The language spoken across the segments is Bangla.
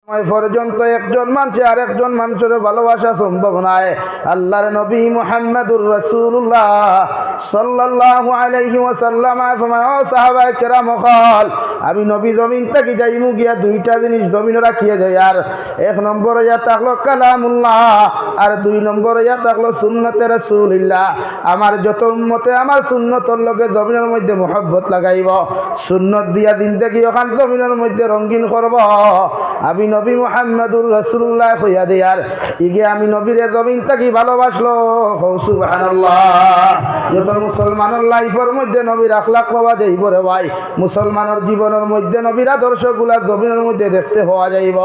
পর্যন্ত একজন মানুষ আর একজন মানুষের ভালোবাসা সম্ভব নয়। আল্লাহর নবী মুহাম্মদুর রাসূলুল্লাহ সাল্লাল্লাহু আলাইহি ওয়াসাল্লাম ফরমায়, ও সাহাবায়ে কেরাম হল, আমি নবী জমিন থেকে যাইমু গিয়া দুইটা জিনিস জমিনে রাখিয়া যাই। আর এক নম্বরে ইয়া থাকলো কালামুল্লাহ, আর দুই নম্বরে ইয়া থাকলো সুন্নতে রাসূলুল্লাহ। আমার যত উম্মতে আমার সুন্নতর লগে জমিনের মধ্যে মহব্বত লাগাইব, সুন্নত দিয়া জিন্দেগি ওখান জমিনের মধ্যে রঙিন করব। আমি নবী মুহাম্মদুর রাসূলুল্লাহ কইয়া দেই, আর ইগে আমি নবীরে জমিন থেকে ভালোবাসলো। সুবহানাল্লাহ। যত মুসলমানের লাইফের মধ্যে নবীর আখলাক পাওয়া যাইব রে ভাই, মুসলমানের জীবনের মধ্যে নবীর আদর্শগুলা জমিনের মধ্যে দেখতে পাওয়া যাইব।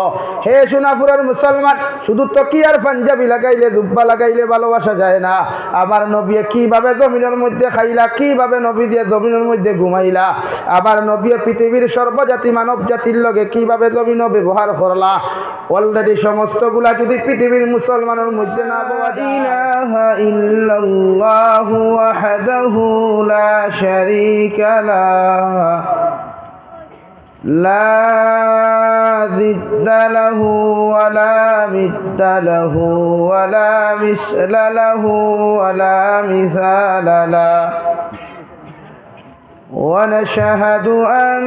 হে সোনাপুরের মুসলমান, শুধু তকিয়ার পাঞ্জাবি লাগাইলে জুব্বা লাগাইলে ভালোবাসা যায় না। আমার নবী কিভাবে জমিনের মধ্যে খাইলা, কিভাবে নবী দিয়ে জমিনের মধ্যে ঘুমাইলা, আবার নবী পৃথিবীর সর্বজাতি মানব জাতির লগে কিভাবে জমিন ব্যবহার করলা, অলরেডি সমস্তগুলা যদি পৃথিবীর মুসলমানের মধ্যে না পাওয়া যায়। ইলাহা ইল্লাল্লাহু ওয়াহদাহু লা শারীকা লাহু লা যিদ্দা লাহু ওয়া লা মিদ্দা লাহু ওয়া লা মিসলা লাহু ওয়া লা মিসালা লাহু। ونشهد أن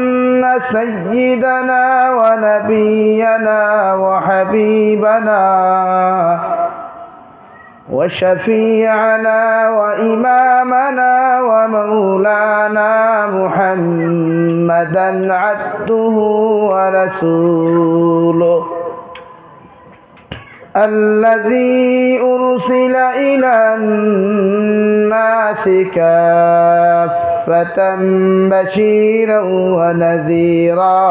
سيدنا ونبينا وحبيبنا وشفيعنا وإمامنا ومولانا محمدا عبده ورسوله الذي أرسل إلى الناس كافة بشيرا ونذيرا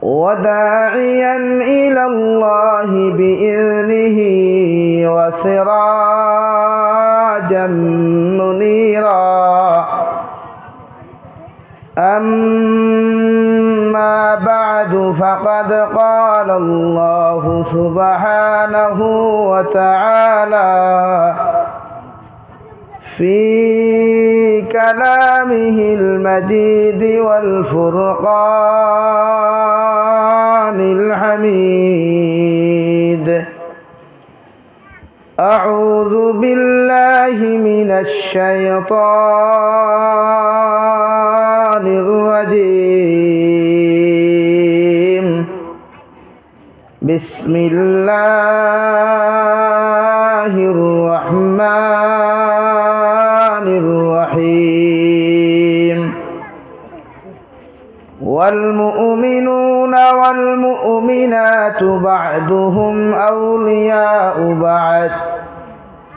وداعيا إلى الله بإذنه وسراجا منيرا. أما بعد فقد قال الله سبحانه وتعالى في كلامه المجيد والفرقان الحميد: أعوذ بالله من الشيطان الرجيم. بسم الله الرحمن الرحيم. والمؤمنون والمؤمنات بعضهم أولياء بعض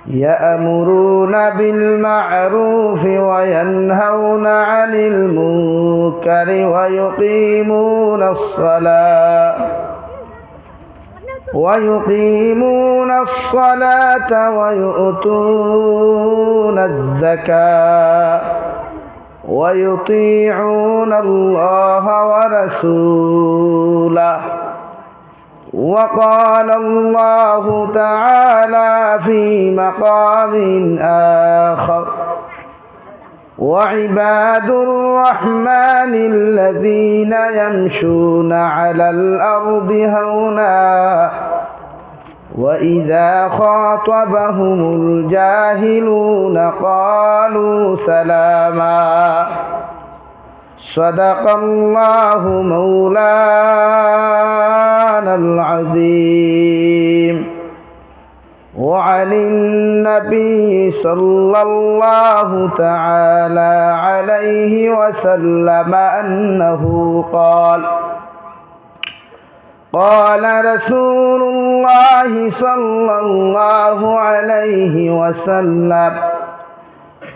يأمرون بالمعروف وينهون عن المنكر ويقيمون الصلاة ويؤتون الزكاة ويطيعون الله ورسوله. وقال الله تعالى في مقام آخر: وعباد الرحمن الذين يمشون على الأرض هونا وإذا خاطبهم الجاهلون قالوا سلاما. صدق الله مولانا العظيم. وعن النبي صلى الله تعالى عليه وسلم أنه قال: قال رسول الله صلى الله عليه وسلم: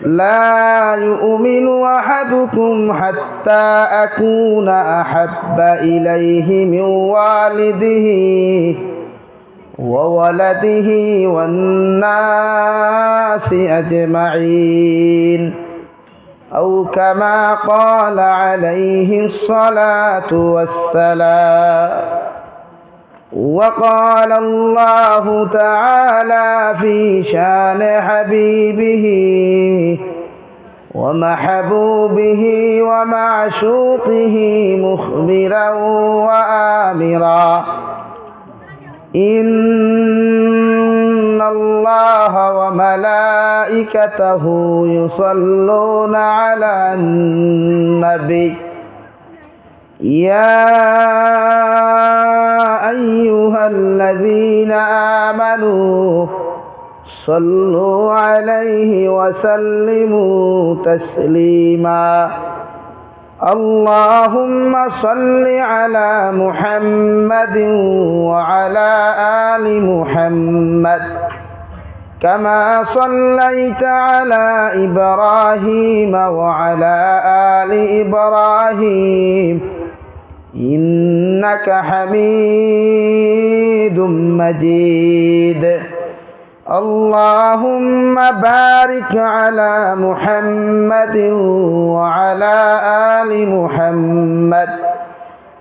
لا يؤمن أحدكم حتى أكون أحب إليه من والده وولده والناس أجمعين، أو كما قال عليه الصلاة والسلام. وقال الله تعالى في شان حبيبه: ومحبوبه ومعشوقه مخبرا وآمرا إن الله وملائكته يصلون على النبي يا أيها الذين آمنوا صلوا عليه وسلموا تسليما اللهم صل على محمد وعلى آل محمد كما صليت على إبراهيم وعلى آل إبراهيم إنك حميد مجيد اللهم بارك على محمد وعلى آل محمد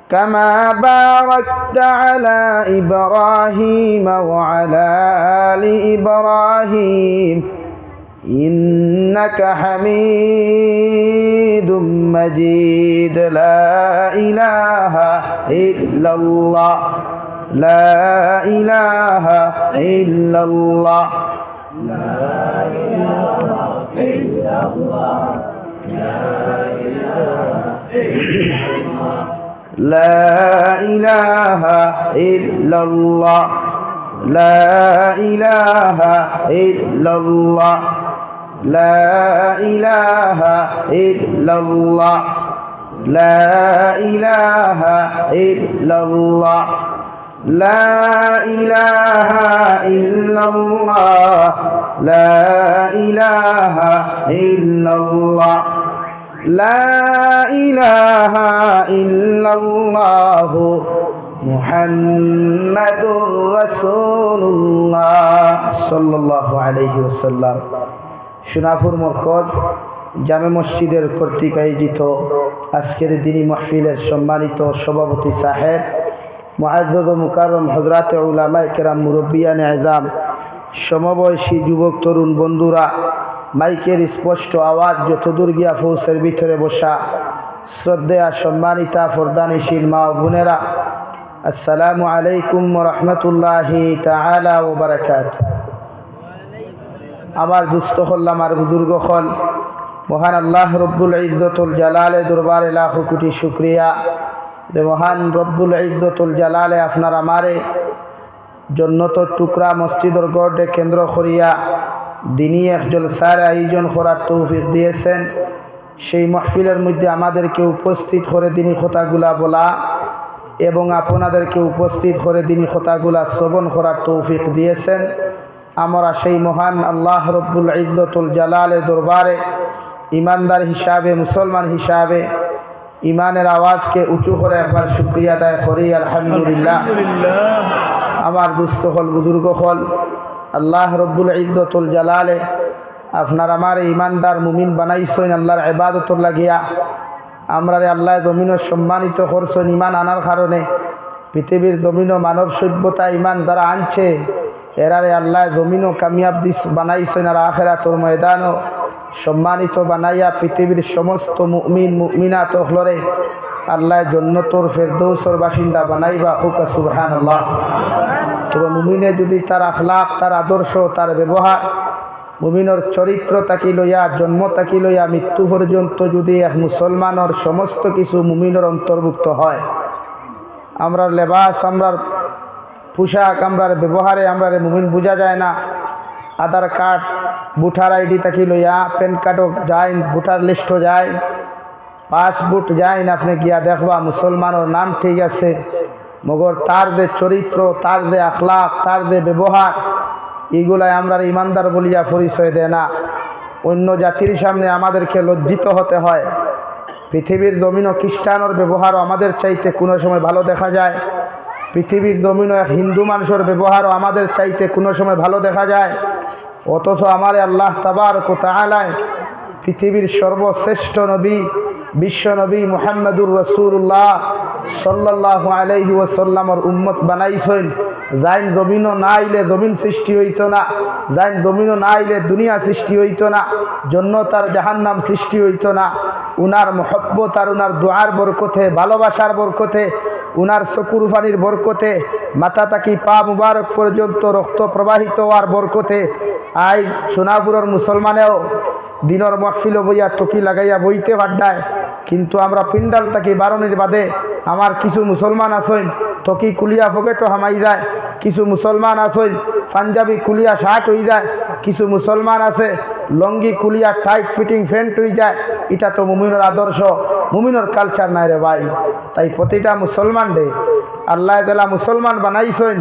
كما باركت على إبراهيم وعلى آل إبراهيم إنك حميد مجيد لا إله إلا الله لا إله إلا الله لا إله إلا الله لا إله إلا الله لا إله إلا الله لا إله إلا الله لا إله إلا الله لا إله إلا الله لا إله إلا الله لا إله إلا الله محمد رسول الله صلى الله عليه وسلم সোনাপুর মরকজ জামে মসজিদের কর্তৃক আয়োজিত আজকের দিনী মাহফিলের সম্মানিত সভাপতি সাহেব মুআজ্জজ ও মুকাররম হযরত উলামায়ে কেরাম মুরব্বিয়ানে আযম সমবয়সী যুবক তরুণ বন্ধুরা মাইকের স্পষ্ট আওয়াজ যতদূর গিয়া পৌঁছের ভিতরে বসা শ্রদ্ধেয়া সম্মানিতা ফরদানিশীল মা ও বোনেরা আসসালামু আলাইকুম ওয়া রাহমাতুল্লাহি তাআলা ওয়া বারাকাতুহু আমার দুস্থ হল আমার বুজুর্গ হল মহান আল্লাহ রব্বুল ইজ্জতুল জালালে দরবারে লাখ কোটি শুকরিয়া যে মহান রব্বুল ইজ্জতুল জালালে আপনার আমারে জন্নতর টুকরা মসজিদর গড়ে কেন্দ্র করিয়া দিনী এক জলসার আয়োজন করার তৌফিক দিয়েছেন সেই মাহফিলের মধ্যে আমাদেরকে উপস্থিত করে দিনী কথাগুলা বলা এবং আপনাদেরকে উপস্থিত করে দিনী কথাগুলা শ্রবণ করার তৌফিক দিয়েছেন আমরা সেই মহান আল্লাহ রব্বুল ইজ্জতুল জালালের দরবারে ইমানদার হিসাবে মুসলমান হিসাবে ইমানের আওয়াজকে উঁচু করে একবার শুকরিয়া আদায় করি আলহামদুলিল্লাহ আমার দুস্থ হল বুজুর্গ হল আল্লাহ রব্বুল ইজ্জতুল জালালে আপনার আমার ইমানদার মুমিন বানাইছেন আল্লাহর ইবাদতর লাগিয়া আমরা আল্লাহ জমিনও সম্মানিত করছেন ইমান আনার কারণে পৃথিবীর জমিনও মানব সভ্যতা ইমান দ্বারা আনছে এরারে আল্লাহ জমিনও কামিয়াব দিস বানাইছেন আর আখিরাতের ময়দানও সম্মানিত বানাইয়া পৃথিবীর সমস্ত মুমিন মুমিনাত হলরে আল্লাহ জান্নাতুল ফেরদৌসের বাসিন্দা বানাইবা হুক সুবহানাল্লাহ তবে মুমিনে যদি তার আখলাক তার আদর্শ তার ব্যবহার মুমিনের চরিত্র তাকি লইয়া জন্ম তাকি লইয়া মৃত্যু পর্যন্ত যদি এক মুসলমানের সমস্ত কিছু মুমিনের অন্তর্ভুক্ত হয় আমরা লেবাস আমরার পোশাক আমরার ব্যবহারে আমরার মুমিন বোঝা যায় না আধার কার্ড ভোটার আইডি তাকি লইয়া প্যান কার্ডও যায় ভোটার লিস্টও যায় পাসপোর্ট যায় না আপনি গিয়া দেখবা মুসলমানের নাম ঠিক আছে মগর তার যে চরিত্র তার যে আখলাক তার যে ব্যবহার এইগুলাই আমরা ইমানদার বলিয়া পরিচয় দেয় না অন্য জাতির সামনে আমাদেরকে লজ্জিত হতে হয় পৃথিবীর জমিন ও খ্রিস্টানের ব্যবহারও আমাদের চাইতে কোনো সময় ভালো দেখা যায় পৃথিবীর জমিন ও এক হিন্দু মানুষের ব্যবহারও আমাদের চাইতে কোনো সময় ভালো দেখা যায় অথচ আমার আল্লাহ তাবারক ওয়া তাআলা পৃথিবীর সর্বশ্রেষ্ঠ নবী বিশ্ব নবী মুহাম্মদুর রাসূলুল্লাহ সাল্লাল্লাহু আলাইহি ওয়াসাল্লামর উম্মত বানাইছেন। যাইন জমিনও না আইলে জমিন সৃষ্টি হইতো না, যাইন জমিনও না আইলে দুনিয়া সৃষ্টি হইতো না, জান্নাত আর জাহান্নাম সৃষ্টি হইতো না। উনার মহব্বত আর উনার দোয়ার বরকতে, ভালোবাসার বরকতে, উনার চকুর পানির বরকতে, মাথা থাকি পা মুবারক পর্যন্ত রক্ত প্রবাহিত হওয়ার বরকতে আই সোনাপুরের মুসলমানেও দিনের মহফিল বইয়া টকি লাগাইয়া বইতে বাড্ডায়। কিন্তু আমরা পিন্ডাল থাকি বারণের বাদে আমার কিছু মুসলমান আছেন টকি কুলিয়া পকেটও হামাই যায়, কিছু মুসলমান আছেন পাঞ্জাবি কুলিয়া শার্ট হয়ে যায়, কিছু মুসলমান আছে লঙ্গি কুলিয়া টাইট ফিটিং প্যান্ট হয়ে যায়। এটা তো মুমিনের আদর্শ, মুমিনের কালচার নাই রে ভাই। তাই প্রতিটা মুসলমান রে আল্লাহ তাআলা মুসলমান বানাইছেন,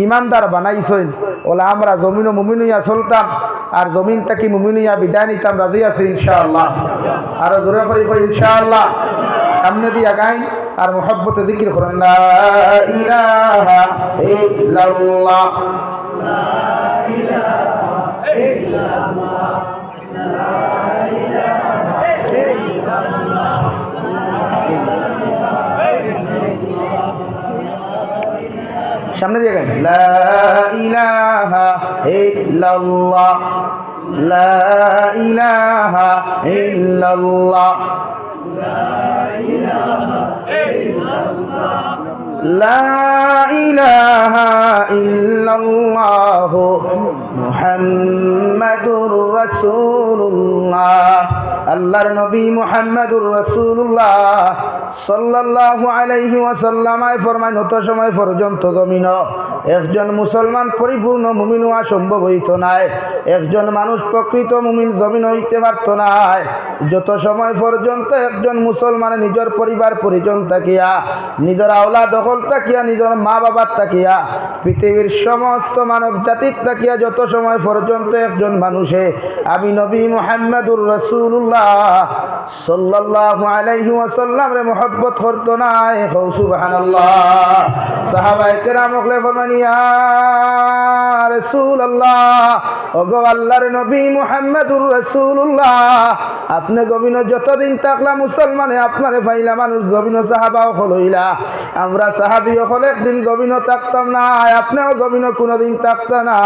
ইমানদার বানাইছেন। ওলা আমরা জমিনও মুমিনিয়া চলতাম আর জমিন থেকে মুমিনিয়া বিদায় নিতাম, রাজি আছি ইনশাআল্লাহ। আরো জোরে করে কই ইনশাআল্লাহ। সামনে দিয়ে গাইন আর মুহাব্বতে জিকির করেন লা ইলাহা ইল্লাল্লাহ, লা ইলাহা ইল্লাল্লাহ, লা ইলাহা ইল্লাল্লাহ, সামনে দিয়ে গাইন লা ইলাহা ইল্লাল্লাহ, লা ইলাহা ইল্লাল্লাহ, লা ইলাহা ইল্লাল্লাহ মুহাম্মাদুর রাসূলুল্লাহ। আল্লাহর নবী মুহাম্মাদুর রাসূলুল্লাহ সাল্লাল্লাহু আলাইহি ওয়াসাল্লাম ফরমান হত সময় পর্যন্ত জমিন একজন মুসলমান পরিপূর্ণ মুমিন হওয়া সম্ভব হইত না, একজন মানুষ প্রকৃত মুমিন জমিন হইতে পারত না যত সময় পর্যন্ত একজন মুসলমান নিজের পরিবার পরিজন থাকিয়া, নিজের আওলা দখল থাকিয়া, নিজের মা বাবার থাকিয়া, পৃথিবীর সমস্ত মানব জাতির থাকিয়া যত সময় পর্যন্ত একজন মানুষে আমি নবী মুহাম্মাদুর রাসূলুল্লাহ সাল্লাল্লাহু আলাইহি ওয়াসাল্লাম রে মুহাব্বত করতো না। সুবহানাল্লাহ। সাহাবায়ে কেরাম বলে ফরমান ইয়া রাসূলুল্লাহ, ওগো আল্লাহর নবী মুহাম্মাদুর রাসূলুল্লাহ, আপনি জমিন যতদিন থাকলা মুসলমানে আপনারে পাইলা মানুষ জমিন সাহাবাও হলইলা, আমরা সাহাবীও হলে একদিন জমিন থাকতাম না, আপনিও জমিন কোনোদিন থাকতেন না।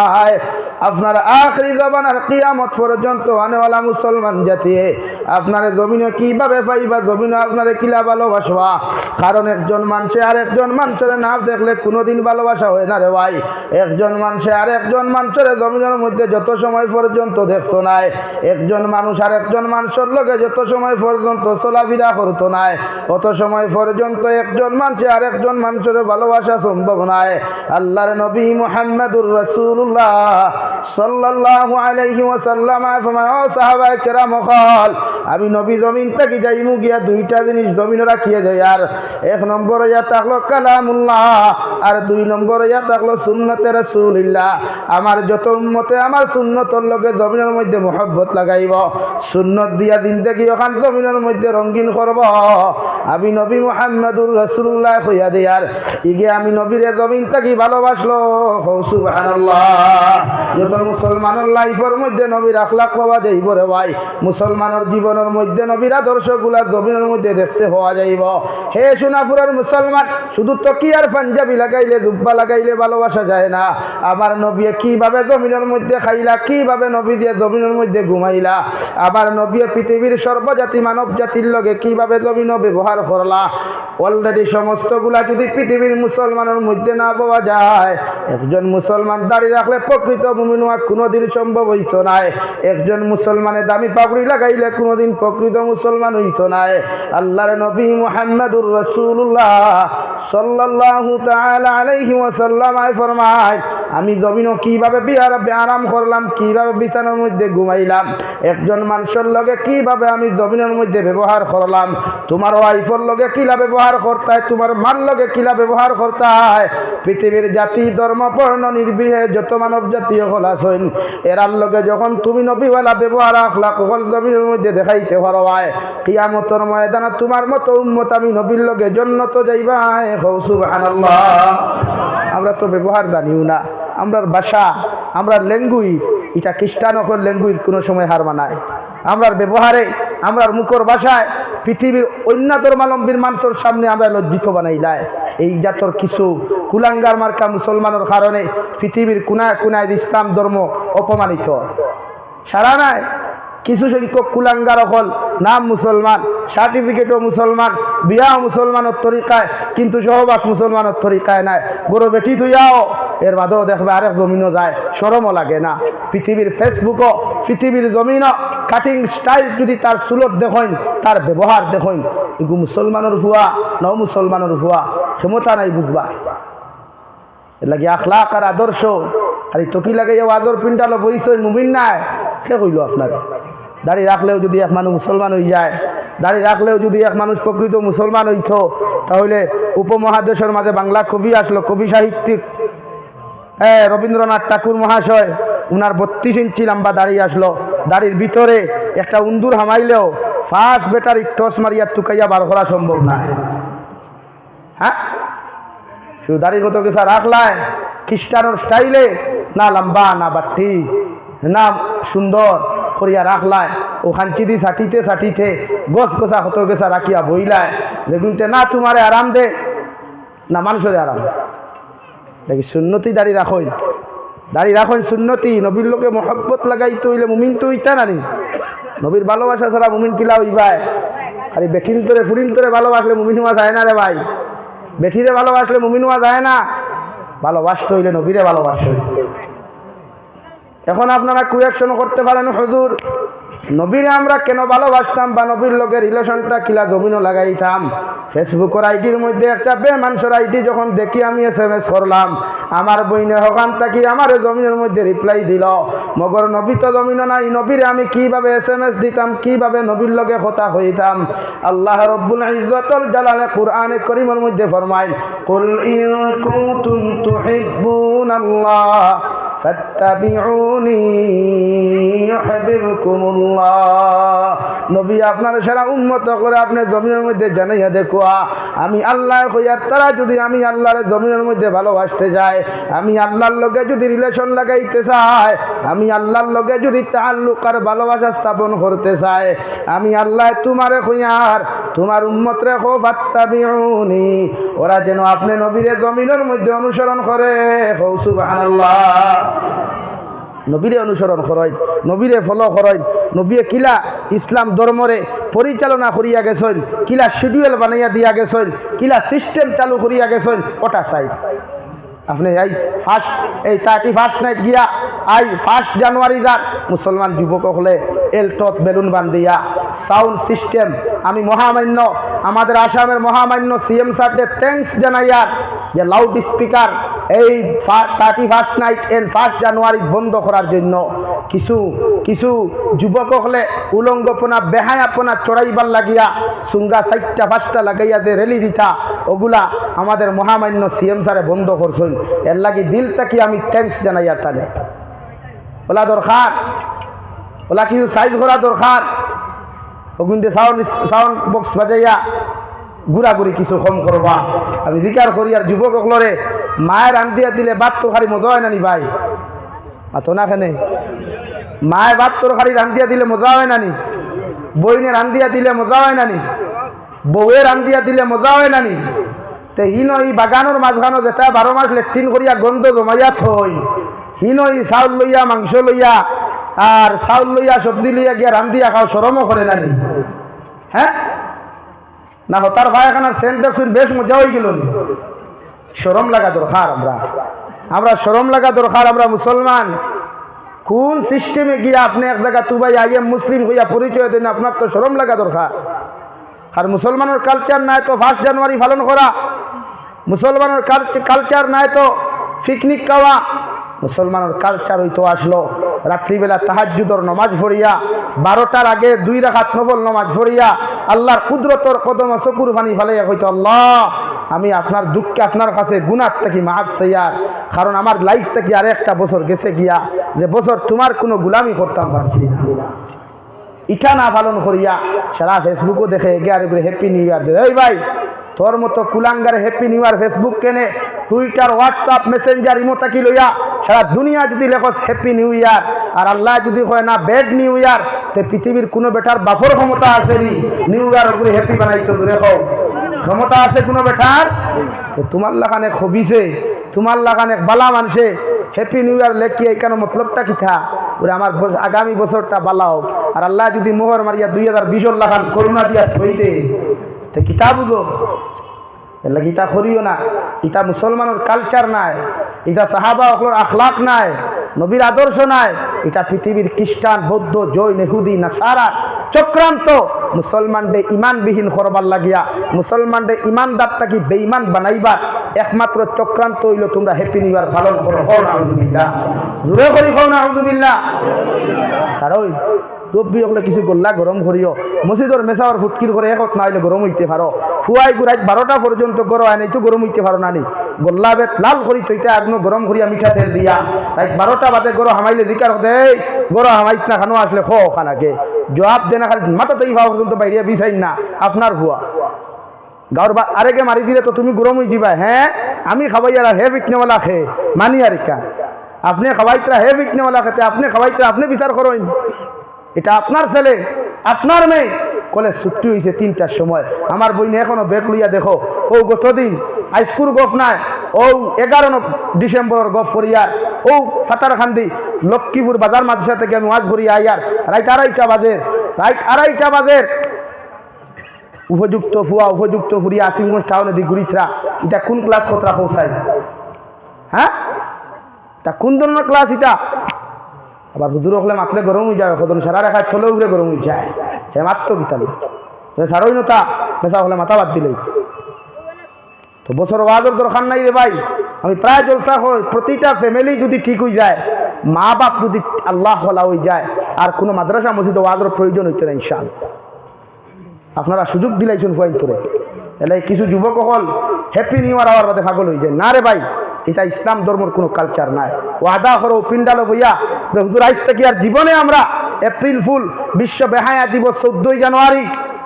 আপনার আখরি জবানার কিয়ামত পর্যন্ত আনেওয়ালা মুসলমান জাতি আপনার জমিনে কিভাবে পাইবা, জমিনে আপনারে কিলা ভালোবাসবা। কারণ একজন মানুষে আর একজন মানুষের না দেখলে কোনোদিন ভালোবাসা হয় না রে ভাই। একজন মানুষে আর একজন মানুষের জমিনের মধ্যে যত সময় পর্যন্ত দেখতো নাই, একজন মানুষ আর একজন মানুষের লগে যত সময় পর্যন্ত চলাফেরা করতো নাই, অত সময় পর্যন্ত একজন মানুষে আর একজন মানুষের ভালোবাসা সম্ভব নয়। আল্লাহর নবী মুহাম্মাদুর রাসূলুল্লাহ সাল্লাল্লাহু আলাইহি ওয়াসাল্লাম ফরমায় ও সাহাবায়ে কেরাম কল, আমি নবী জমিন থেকে যাইমু গিয়া দুইটা জিনিস জমিনে রাখিয়া যাই। আর এক নম্বরে ইয়া থাকলো কালামুল্লাহ, আর দুই নম্বরে ইয়া থাকলো সুন্নতে রাসূলুল্লাহ। আমার যত উম্মতে আমার সুন্নতর লগে জমিনের মধ্যে মহব্বত লাগাইব, সুন্নত দিয়া জিন্দেগি ওখান জমিনের মধ্যে রঙিন করব। আমি নবী মুহাম্মাদুর রাসূলুল্লাহ কইয়া দেই আর ইগে আমি নবীরে জমিন থেকে ভালোবাসলো। সুবহানাল্লাহ। যত মুসলমানের লাইফের মধ্যে নবীর আখলাক পাওয়া যাইব রে ভাই, মুসলমানের জীবনের মধ্যে নবীর আদর্শগুলা জমিনের মধ্যে দেখতে পাওয়া যাইব। হে সোনাপুরের মুসলমান, শুধু তকিয়ার পাঞ্জাবি লাগাইলে জুব্বা লাগাইলে ভালোবাসা যায় না। আবার নবী কিভাবে জমিনের মধ্যে খাইলা, কিভাবে নবী দিয়ে জমিনের মধ্যে ঘুমাইলা, আবার নবী পৃথিবীর সর্বজাতি মানব জাতির লগে কিভাবে জমিন ব্যবহার করলা, অলরেডি সমস্তগুলা যদি পৃথিবীর মুসলমানের মধ্যে না পাওয়া যায়, একজন মুসলমান দাঁড়িয়ে রাখলে প্রকৃত মুমিন হওয়া কোনোদিন সম্ভব হইতো না। একজন মুসলমানের দামি পাগড়ি লাগাইলে কোনোদিন প্রকৃত মুসলমান হইতো না। আল্লাহর নবী মুহাম্মাদুর রাসূলুল্লাহ সাল্লাল্লাহু তাআলা আলাইহি ওয়াসাল্লাম ফরমায়, আমি জমিন কিভাবে আরাম করলাম, কিভাবে বিছানার মধ্যে ঘুমাইলাম, একজন মানুষের লগে কিভাবে আমি জমিনের মধ্যে ব্যবহার করলাম, তোমার ওয়াইফের লগে কিলা ব্যবহার করতে হয়, তোমার মার লগে কিলা ব্যবহার করতে হয়, পৃথিবীর জাতি ধর্ম বর্ণ নির্বিশেষে যত মানব জাতীয় হল আছেন এরার লগে যখন তুমি নবীওয়ালা ব্যবহার আখলাক হল জমিনের মধ্যে দেখাইতে পারো, কিয়ামতের ময়দানে তোমার মতো উম্মত আমি নবীর লগে জান্নাতে যাইবা। সুবহানাল্লাহ। আমরা তো ব্যবহার জানিও না, আমরার ভাষা, আমরার ল্যাঙ্গুয়েজ, এটা খ্রিস্টান অকল ল্যাঙ্গুয়েজ কোনো সময় হার মানায়। আমরার ব্যবহারে, আমরার মুখর ভাষায় পৃথিবীর অন্য ধর্মাবলম্বীর মানুষের সামনে আমরা লজ্জিত বানাইলাই। এই জাতর কিছু কুলাঙ্গার মার্কা মুসলমানের কারণে পৃথিবীর কোনায় কোনায় ইসলাম ধর্ম অপমানিত। সারা নাই কিছু সংখ্যক কুলাঙ্গার হল নাম মুসলমান, সার্টিফিকেটও মুসলমান, বিয়াও মুসলমানের তরিকায়, কিন্তু সহবাস মুসলমানের তরিকায় নাই। গরু বেটি তুইয়াও এর বাদেও দেখবে আরেক জমিনও যায়, শরমও লাগে না। পৃথিবীর ফেসবুকও পৃথিবীর জমিনও কাটিং স্টাইল যদি তার সুলত দেখেন, তার ব্যবহার দেখেন, এগুলো মুসলমানের হুয়া ন মুসলমানের হুয়া ক্ষমতা নাই বুঝবা। এর লাগে আখলাক আর আদর্শ আর এই টকি লাগে আদর পিন্ডালো বইসই মুমিন নাই কে কইল আপনার। দাড়ি রাখলেও যদি এক মানুষ মুসলমান হয়ে যায়, দাড়ি রাখলেও যদি এক মানুষ প্রকৃত মুসলমান হইত, তাহলে উপমহাদেশের মাঝে বাংলা কবি আসলো, কবি সাহিত্যিক রবীন্দ্রনাথ ঠাকুর মহাশয়, উনার 32 ইঞ্চি লম্বা দাড়ি আসলো। দাড়ির ভিতরে একটা উন্দুর হামাইলেও ফার্স্ট ব্যাটারি টস মারিয়া টুকাইয়া বার করা সম্ভব না। হ্যাঁ, শুধু দাড়ির কত কিছু রাখলায় খ্রিস্টানোর স্টাইলে, না লম্বা না বাট্টি না সুন্দর করিয়া রাখলায়, ওখান চিদি ছাটিতে ছাটিতে গছ গোছা কত গেছা রাখিয়া বইলায়, দেখুনতে না তোমারে আরাম দে না মানুষের আরাম দেখি। সুন্নতি দাড়ি রাখই, দাড়ি রাখুন সুন্নতি। নবীর লোকে মহব্বত লাগাইতে হইলে মুমিন তো হইতা না নি। নবীর ভালোবাসা ছাড়া মুমিন কিলা হইবাই? আরে বেঠিন তোরে ফুরিন তোরে ভালোবাসলে মুমিন হওয়া যায় না রে ভাই। বেঠিরে ভালোবাসলে মুমিন হওয়া যায় না। ভালোবাসতে হইলে নবীরে ভালোবাসতে। এখন আপনারা কুয়েকশন করতে পারেন, হুজুর নবীরে আমরা কেন ভালোবাসতাম বা নবীর লোকের রিলেশনটা কিলা জমিনও লাগাইতাম। ফেসবুকের আইডির মধ্যে একটা মানুষের আইডি যখন দেখি আমি SMS করলাম, আমার বইনে হকান তাকি আমার জমিনের মধ্যে রিপ্লাই দিল, মগর নবী তো জমিনও নাই, নবীরে আমি কিভাবে SMS দিতাম, কিভাবে নবীর লগে কথা হইতাম। আল্লাহ রব্বুল ইজ্জতুল জালালে কুরআনে কারীমের মধ্যে ফরমায়, কুল ইন কুনতুম তুহিব্বুনাল্লাহ ফাত্তাবিউনি ইউহিব্বুকুমুল্লাহ। নবী আপনার সারা উম্মত করে আপনি জমিনের মধ্যে জানাইয়া দেখুয়া, আমি আল্লাহ হইয়ার তারা যদি আমি আল্লাহর জমিনের মধ্যে ভালোবাসতে যাই, আমি আল্লাহর লগে যদি রিলেশন লাগাইতে চাই, আমি আল্লাহর লগে যদি তাআল্লুক আর ভালোবাসা স্থাপন করতে চাই, আমি আল্লাহ তোমারে হইয়ার তোমার উম্মত রে হো ফাত্তাবিউনি, ওরা যেন আপনি নবীরে জমিনের মধ্যে অনুসরণ করে। সুবহানাল্লাহ। নবীরে অনুসরণ করেন, নবীরে ফলো করেন। নবীরে কিলা ইসলাম ধর্মরে পরিচালনা করিয়া গেছেন, কিলা শিডিউল বানাইয়া দিয়া গেছেন, কিলা সিস্টেম চালু করিয়া গেছেন, ওটা চাই। আপনি এই 31st নাইট গিয়া 1 জানুয়ারি যার মুসলমান যুবক হলে এলটত বেলুন বান্ধিয়া সাউন্ড সিস্টেম, আমি মহামান্য আমাদের আসামের মহামান্য CM স্যারকে থ্যাঙ্কস জানাইয়া যে লাউড স্পিকার এই 31st নাইট এন্ড 1 জানুয়ারি বন্ধ করার জন্য কিছু যুবক হলে উলঙ্গপনা বেহায়াপনা চড়াইবার লাগিয়া সুঙ্গা 4টা 5টা লাগাইয়া যে রেলি দিতা, ওগুলা আমাদের মহামান্য CM স্যারে বন্ধ করছেন। এর লাগি দিল থেকে আমি থ্যাঙ্কস জানাইয়া তাহলে ওলা দরকার, ওলা কিছু সাইজ করা দরকার। ওগুনতে সাউন্ড বক্স বাজাইয়া ঘুরাঘুরি কিছু কম করবা। আমি রিকার করি আর যুবক হলরে মায়ের রান্ধিয়া দিলে ভাত তরকারি মজা হয় না নি ভাই? তো না কেন মায়ের ভাত তরকারি রান্ধিয়া দিলে মজা হয় না নি? বইনে রান্ধিয়া দিলে মজা হয় না নি? বউয়ে রান্ধিয়া দিলে মজা হয় না নি? তে হিনো এই বাগানোর মাঝখানো যেটা 12 মাস লেট্রিন করিয়া গন্ধ জমাইয়া থই, হিনো এই চাউল লইয়া মাংস লইয়া আর চাউল লইয়া সবজি লইয়া গিয়া রান্ধিয়া খাও, শরমও করে না নি? হ্যাঁ না হতার ভাই এখানে সেন্ট শুন বেশ মজা হয়ে গেল। শরম লাগা দরকার, আমরা শরম লাগা দরকার। আমরা মুসলমান কোন সিস্টেমে গিয়া আপনি এক জায়গা তুবাই আইএম মুসলিম হইয়া পরিচয় দেন, আপনার তো শরম লাগা দরকার। আর মুসলমানের কালচার নাই তো 1 জানুয়ারি পালন করা, মুসলমানের কালচার নাই তো পিকনিক খাওয়া। মুসলমানের কালচার হইতো আসলো রাত্রিবেলা তাহাজ্জুদর নমাজ পড়িয়া 12টার আগে 2 রাকাত নফল নমাজ পড়িয়া আল্লাহর কুদরতর কদম চকুর পানি ফেলাইয়া হইতো, আল্লাহ আমি আপনার দুঃখে আপনার কাছে গুনাহ থেকে মাফ চাইয়ার, কারণ আমার লাইফ থেকে আর একটা বছর গেছে গিয়া যে বছর তোমার কোনো গুলামি করতাম পারছি না। ইটা না পালন করিয়া সারা ফেসবুকও দেখে এগারে হ্যাপি নিউ ইয়ার দে। এই ভাই তোর মতো কুলাঙ্গারে হ্যাপি নিউ ইয়ার ফেসবুক কেনে, টুইটার হোয়াটসঅ্যাপ মেসেঞ্জার ইমোটা কি লইয়া সারা দুনিয়া যদি লেখস হ্যাপি নিউ ইয়ার, আর আল্লাহ যদি কয় না ব্যাড নিউ ইয়ার, তে পৃথিবীর কোনো বেটার বাপর ক্ষমতা আছে নি নিউ ইয়ার উপরে হ্যাপি বানাইতো দূরে হোক ক্ষমতা আছে কোনো বেটার তো তোমার লাগানে খবিছে তোমার লাগানে বালা মানুষে হ্যাপি নিউ ইয়ার লেখি এখানে মতলবটা কি থা ওরে আমার আগামী বছরটা বালা হোক আর আল্লাহ যদি মোহর মারিয়া 2020 লাখান করোনা দিয়া থইতে তো কিতা বুঝো এর লাগে ইটা করিও না ইটা মুসলমানের কালচার নাই ইটা সাহাবা অকলর আখলাক নাই নবীর আদর্শ নাই এটা পৃথিবীর খ্রিস্টান বৌদ্ধ জৈন ইহুদি নাসারা চক্রান্ত মুসলমানদে ইমানবিহীন করবার লাগিয়া মুসলমানদে ইমানদার থাকি বেঈমান বানাইবার একমাত্র চক্রান্ত হইল তোমরা হ্যাপি নিউ ইয়ার পালন করো হও নাউযুবিল্লাহ জোরে করি হও নাউযুবিল্লাহ সারই রব্বি হলে কিছু গোল্লা গরম করিও মসজিদর মেসাওয়ার ফুটকির করে একত না হইলে গরম হইতে পারো ফুয়াই গুড়াই 12টা পর্যন্ত গরম হয় নাই তো গরম হইতে পারো নানি গোল্লা বেত লাল করি তৈতে আগনো গরম করিয়া মিঠা তেল দিয়া তাই 12টা বাদে গরম হামাইলে দিকার হতে গরম হামাইছ না খানো আসলে খো খানাকে জবাব দেনা খালি মাথা তৈরি হওয়া পর্যন্ত বাইরে বিছাই না আপনার ভুয়া গাঁর আরেকে মারি দিলে তো তুমি গরম হয়ে যাবা হ্যাঁ আমি খাবাই আর হে বিকনেওয়ালা খে মানি আর কা আপনি খাবাইতরা হে বিকনেওয়ালা খেতে আপনি খাবাইতরা আপনি বিচার করেন এটা আপনার ছেলে আপনার মেয়ে কলেজ ছুটি হয়েছে 3টার সময় আমার বইনে এখনো বেগ লইয়া দেখো ও গতদিন হাইস্কুল গপ নাই ও 11 ডিসেম্বরের গপ করিয়ার ও ফাতারখান্দি লক্ষ্মীপুর বাজার মাদ্রাসা থেকে আমি ওয়াজ করিয়া আইয়ার রাইট 2:30 বাজে উপযুক্ত ফুয়া উপযুক্ত ফুরিয়া আসিমগঞ্জ টাউনে দি ঘুরিতরা এটা কোন ক্লাস কতটা পৌঁছায় হ্যাঁ তা কোন ধরনের ক্লাস এটা আবার হুজুর হলে মাতলে গরম হয়ে যায় কত সারা রেখা চলে উঠে গরম হয়ে যায় হে মাত্র কিতাল সারই নতা মেসা হলে মাথা বাদ দিলেই তো বছর ওয়াজের দরকার নাই রে ভাই আমি প্রায় জলসা হই প্রতিটা ফ্যামিলি যদি ঠিক হয়ে যায় মা বাপ যদি আল্লাহ ওয়ালা হয়ে যায় আর কোনো মাদ্রাসা মসজিদ ওয়াজের প্রয়োজন হইতে না ইনশাআল্লাহ আপনারা সুযোগ দিলাইছেন পয়েন্ট করে এলে কিছু যুবক হল হ্যাপি নিউ ইয়ার হওয়ার বাদে পাগল হয়ে যায় না রে ভাই এটা ইসলাম ধর্মের কোনো কালচার নাই ওয়াদা করো পিন্ডালো বইয়া হুজুর আইজ থেকে আর জীবনে আমরা এপ্রিল ফুল বিশ্ব বেহায়া দিবস 14 জানুয়ারি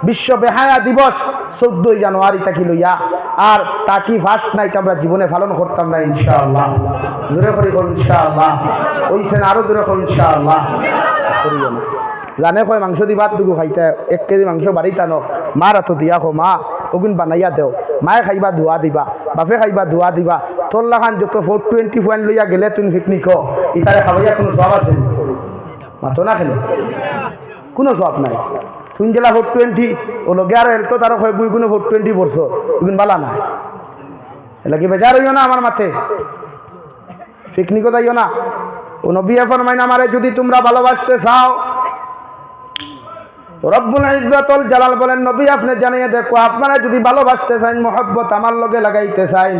বিশ্ব বেহায়া দিবস 14 জানুয়ারি তাকি লইয়া আর তাকি ফার্স্ট নাইট আমরা জীবনে পালন করতাম না ইনশাআল্লাহ জোরে করে বলুন ইনশাআল্লাহ ওইছেন আরো জোরে করুন ইনশাআল্লাহ করিও না জানে কয় মাংস দি ভাত দুগু খাইতে 1 কেজি মাংস বাড়িতে আনো মার হাতো দিয়া কো মা ওগুন বানাইয়া দেও মায়ে খাইবা ধোয়া দিবা বাপে খাইবা ধোয়া দিবা তোর লাগান যত 420 পয়েন্ট লইয়া গেলে তুমি পিকনিক ইতারে খাবাইয়া কোনো সব আছে মাতো না খেলে কোনো সব নাই তুমি জেলা 420 ও লগে আর তো তার হয় বুই কোনো 420 বছর ওগুন বালা না এলা কি বেজার হইও না আমার মাথে পিকনিকও যাইও না ও নবী ফরমাইন আমারে যদি তোমরা ভালোবাসতে চাও রব্বুল ইজ্জতুল জালাল বলেন নবী আপনি জানিয়ে দেখো আপনারা যদি ভালোবাসতে চান মহব্বত আমার লগে লাগাইতে চাই